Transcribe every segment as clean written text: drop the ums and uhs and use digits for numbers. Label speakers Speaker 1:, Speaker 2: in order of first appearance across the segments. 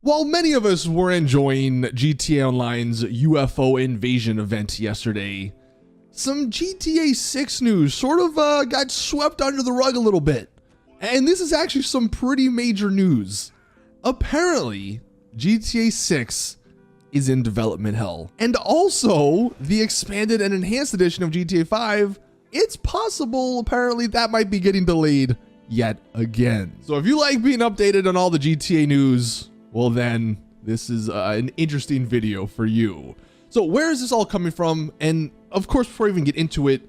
Speaker 1: While many of us were enjoying GTA Online's UFO invasion event yesterday, some GTA 6 news sort of got swept under the rug a little bit. And this is actually some pretty major news. Apparently, GTA 6 is in development hell. And also, the expanded and enhanced edition of GTA 5, it's possible apparently that might be getting delayed yet again. So if you like being updated on all the GTA news, well then, this is an interesting video for you. So where is this all coming from? And of course, before I even get into it,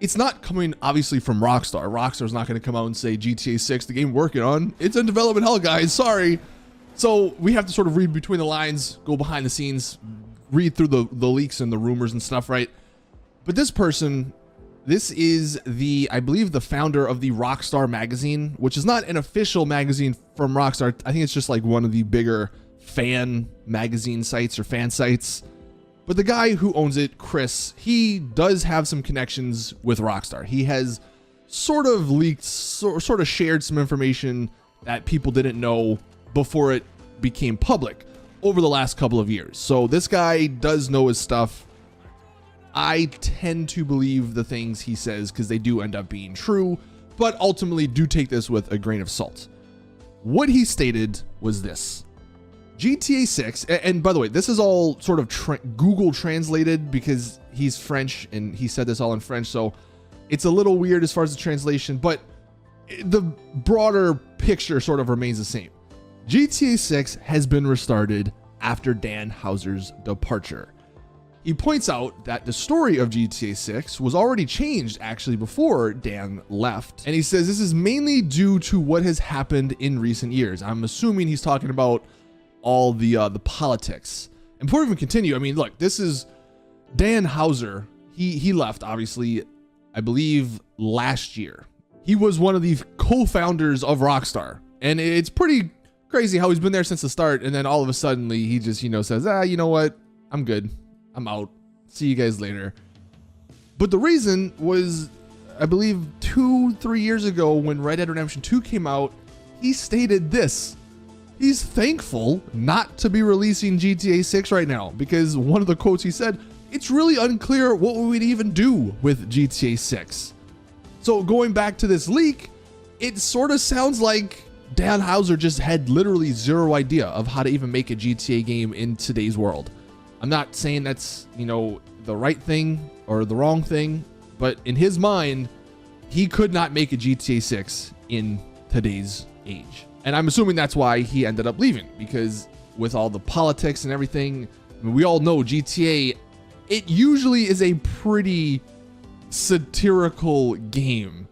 Speaker 1: it's not coming obviously from Rockstar. Rockstar's not going to come out and say GTA 6, the game we're working on, it's in development hell, guys, sorry. So we have to sort of read between the lines, go behind the scenes, read through the leaks and the rumors and stuff, right? But this person, this is I believe the founder of the Rockstar magazine, which is not an official magazine from Rockstar. I think it's just like one of the bigger fan magazine sites or fan sites. But the guy who owns it, Chris, he does have some connections with Rockstar. He has sort of leaked, sort of shared some information that people didn't know before it became public over the last couple of years. So this guy does know his stuff. I tend to believe the things he says because they do end up being true, but ultimately do take this with a grain of salt. What he stated was this: GTA 6, and by the way, this is all sort of Google translated because he's French and he said this all in French, so it's a little weird as far as the translation, but the broader picture sort of remains the same. GTA 6 has been restarted after Dan Houser's departure. He points out that the story of GTA 6 was already changed actually before Dan left. And he says this is mainly due to what has happened in recent years. I'm assuming he's talking about all the politics. And before we even continue, I mean, look, this is Dan Houser. He left, obviously, I believe last year. He was one of the co-founders of Rockstar. And it's pretty crazy how he's been there since the start. And then all of a sudden he just, says, you know what? I'm good. I'm out. See you guys later. But the reason was, I believe 2-3 years ago when Red Dead Redemption 2 came out, he stated this: he's thankful not to be releasing GTA 6 right now, because one of the quotes he said, it's really unclear what we would even do with GTA 6. So going back to this leak, it sort of sounds like Dan Houser just had literally zero idea of how to even make a GTA game in today's world. I'm not saying that's, the right thing or the wrong thing, but in his mind, he could not make a GTA 6 in today's age. And I'm assuming that's why he ended up leaving, because with all the politics and everything, I mean, we all know GTA, it usually is a pretty satirical game,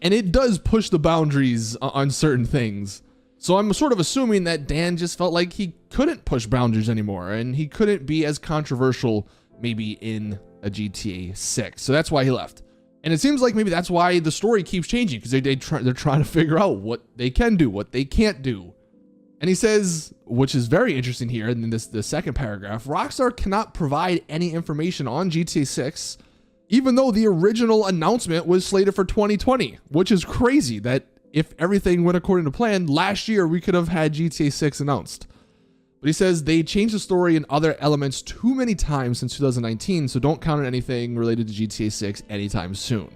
Speaker 1: and it does push the boundaries on certain things. So I'm sort of assuming that Dan just felt like he couldn't push boundaries anymore and he couldn't be as controversial maybe in a GTA 6. So that's why he left. And it seems like maybe that's why the story keeps changing, because they're trying to figure out what they can do, what they can't do. And he says, which is very interesting here in the second paragraph, Rockstar cannot provide any information on GTA 6, even though the original announcement was slated for 2020, which is crazy that if everything went according to plan, last year we could have had GTA 6 announced. But he says they changed the story and other elements too many times since 2019, so don't count on anything related to GTA 6 anytime soon.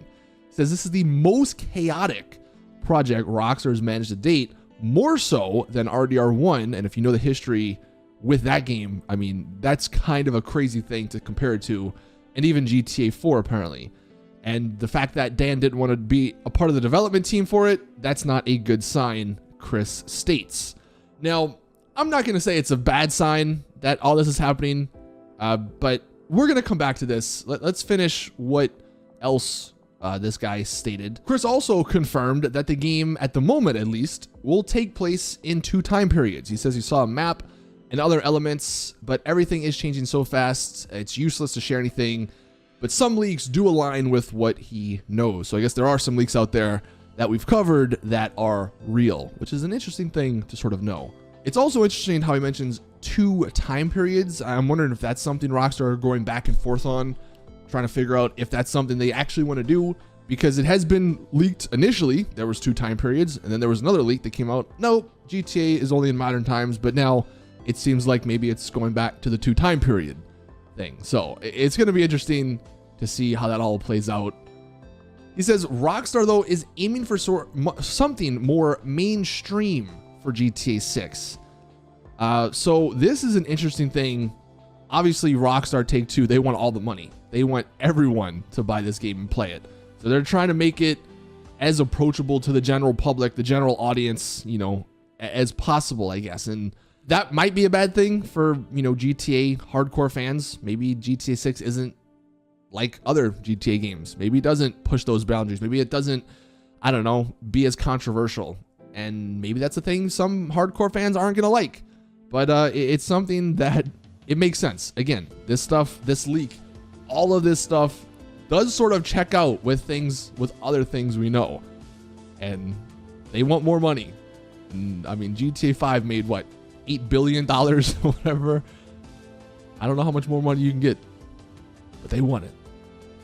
Speaker 1: He says this is the most chaotic project Rockstar has managed to date, more so than RDR1, and if you know the history with that game, I mean, that's kind of a crazy thing to compare it to, and even GTA 4 apparently. And the fact that Dan didn't want to be a part of the development team for it, that's not a good sign, Chris states. Now, I'm not going to say it's a bad sign that all this is happening, but we're going to come back to this. Let's finish what else this guy stated. Chris also confirmed that the game, at the moment at least, will take place in 2 time periods. He says he saw a map and other elements, but everything is changing so fast, it's useless to share anything. But some leaks do align with what he knows. So I guess there are some leaks out there that we've covered that are real, which is an interesting thing to sort of know. It's also interesting how he mentions 2 time periods. I'm wondering if that's something Rockstar are going back and forth on, trying to figure out if that's something they actually want to do, because it has been leaked initially. There was 2 time periods, and then there was another leak that came out. No, GTA is only in modern times, but now it seems like maybe it's going back to the 2 time period thing. So it's going to be interesting to see how that all plays out. He says Rockstar though is aiming for something more mainstream for GTA 6. So this is an interesting thing. Obviously Rockstar Take-Two, they want all the money. They want everyone to buy this game and play it. So they're trying to make it as approachable to the general public, the general audience, you know, as possible, I guess. And that might be a bad thing for, you know, GTA hardcore fans. Maybe GTA 6 isn't like other GTA games. Maybe it doesn't push those boundaries. Maybe it doesn't, I don't know, be as controversial. And maybe that's a thing some hardcore fans aren't going to like. But it's something that it makes sense. Again, this stuff, this leak, all of this stuff does sort of check out with things, with other things we know. And they want more money. And, I mean, GTA 5 made what, $8 billion or whatever. I don't know how much more money you can get, but they want it.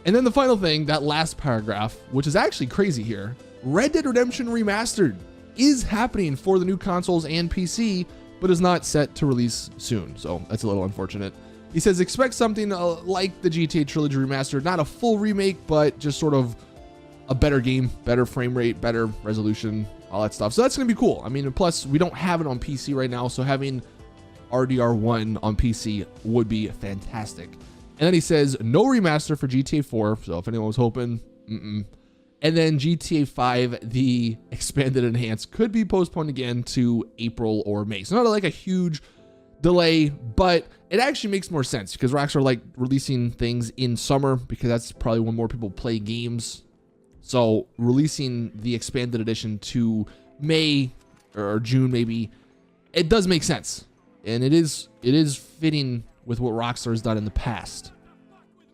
Speaker 1: And then the final thing, that last paragraph, which is actually crazy here, Red Dead Redemption Remastered is happening for the new consoles and PC, but is not set to release soon. So that's a little unfortunate. He says, expect something like the GTA Trilogy Remastered, not a full remake, but just sort of a better game, better frame rate, better resolution, all that stuff. So that's going to be cool. I mean, plus we don't have it on PC right now, so having RDR1 on PC would be fantastic. And then he says, no remaster for GTA 4. So if anyone was hoping, And then GTA 5, the expanded enhanced, could be postponed again to April or May. So not like a huge delay, but it actually makes more sense because Rockstar like releasing things in summer because that's probably when more people play games. So releasing the expanded edition to May or June maybe, it does make sense. And it is fitting with what Rockstar has done in the past.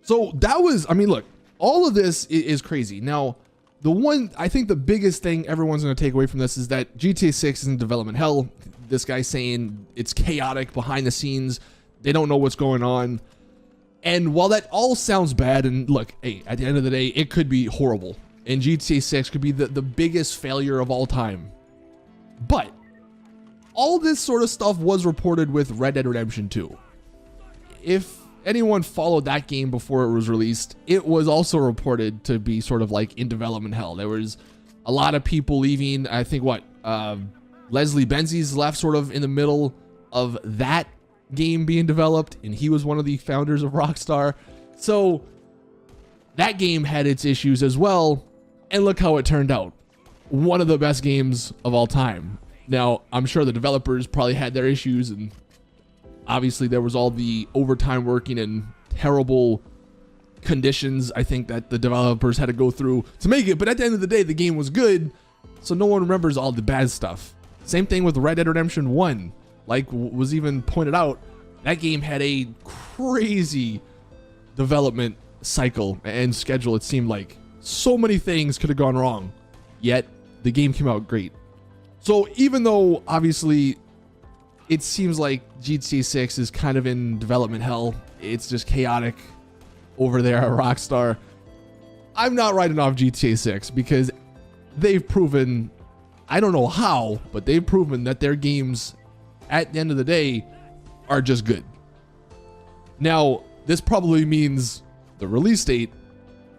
Speaker 1: So that was, I mean, look, all of this is crazy. Now, the one, I think the biggest thing everyone's going to take away from this is that GTA 6 is in development hell. This guy's saying it's chaotic behind the scenes. They don't know what's going on. And while that all sounds bad, and look, hey, at the end of the day, it could be horrible. And GTA 6 could be the biggest failure of all time. But all this sort of stuff was reported with Red Dead Redemption 2. If anyone followed that game before it was released, it was also reported to be sort of like in development hell. There was a lot of people leaving. I think Leslie Benzies left sort of in the middle of that game being developed, and he was one of the founders of Rockstar. So that game had its issues as well, and look how it turned out. One of the best games of all time. Now, I'm sure the developers probably had their issues, and obviously there was all the overtime working and terrible conditions I think that the developers had to go through to make it, but at the end of the day, the game was good, so no one remembers all the bad stuff. Same thing with Red Dead Redemption 1. Like was even pointed out, that game had a crazy development cycle and schedule. It seemed like so many things could have gone wrong, yet the game came out great. So even though obviously it seems like GTA 6 is kind of in development hell, it's just chaotic over there at Rockstar, I'm not writing off GTA 6 because they've proven, I don't know how, but they've proven that their games at the end of the day are just good. Now, this probably means the release date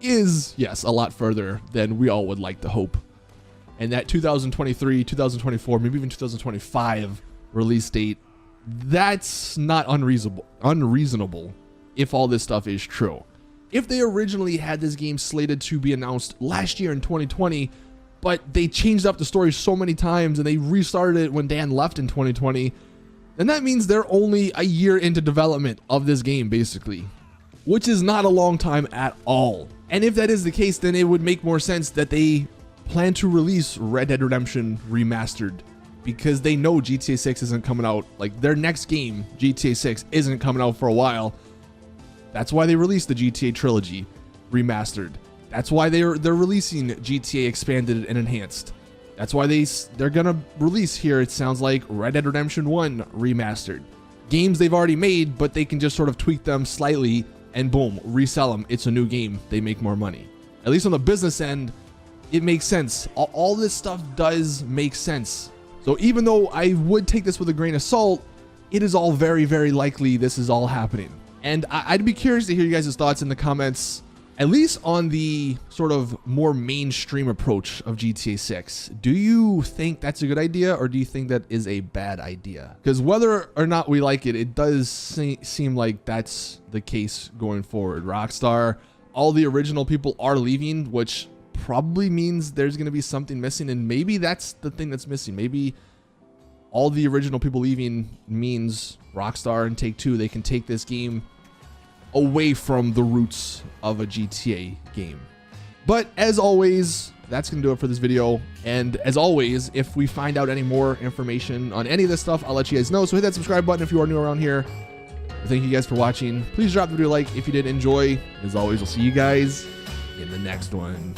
Speaker 1: is, yes, a lot further than we all would like to hope. And that 2023, 2024, maybe even 2025 release date, that's not unreasonable if all this stuff is true. If they originally had this game slated to be announced last year in 2020, but they changed up the story so many times and they restarted it when Dan left in 2020, then that means they're only a year into development of this game, basically, which is not a long time at all. And if that is the case, then it would make more sense that they plan to release Red Dead Redemption Remastered, because they know GTA 6 isn't coming out. Like, their next game, GTA 6, isn't coming out for a while. That's why they released the GTA Trilogy Remastered. That's why they're releasing GTA Expanded and Enhanced. That's why they're gonna release here, it sounds like, Red Dead Redemption 1 Remastered. Games they've already made, but they can just sort of tweak them slightly and boom, resell them. It's a new game. They make more money. At least on the business end, it makes sense. All this stuff does make sense. So even though I would take this with a grain of salt, it is all very, very likely this is all happening. And I'd be curious to hear you guys' thoughts in the comments, at least on the sort of more mainstream approach of GTA 6. Do you think that's a good idea, or do you think that is a bad idea? Because whether or not we like it, it does seem like that's the case going forward. Rockstar, all the original people are leaving, which probably means there's going to be something missing, and maybe that's the thing that's missing. Maybe all the original people leaving means Rockstar and Take-Two, they can take this game away from the roots of a GTA game. But as always, that's gonna do it for this video. And as always, if we find out any more information on any of this stuff, I'll let you guys know. So hit that subscribe button if you are new around here. Thank you guys for watching. Please drop the video a like if you did enjoy. As always, we'll see you guys in the next one.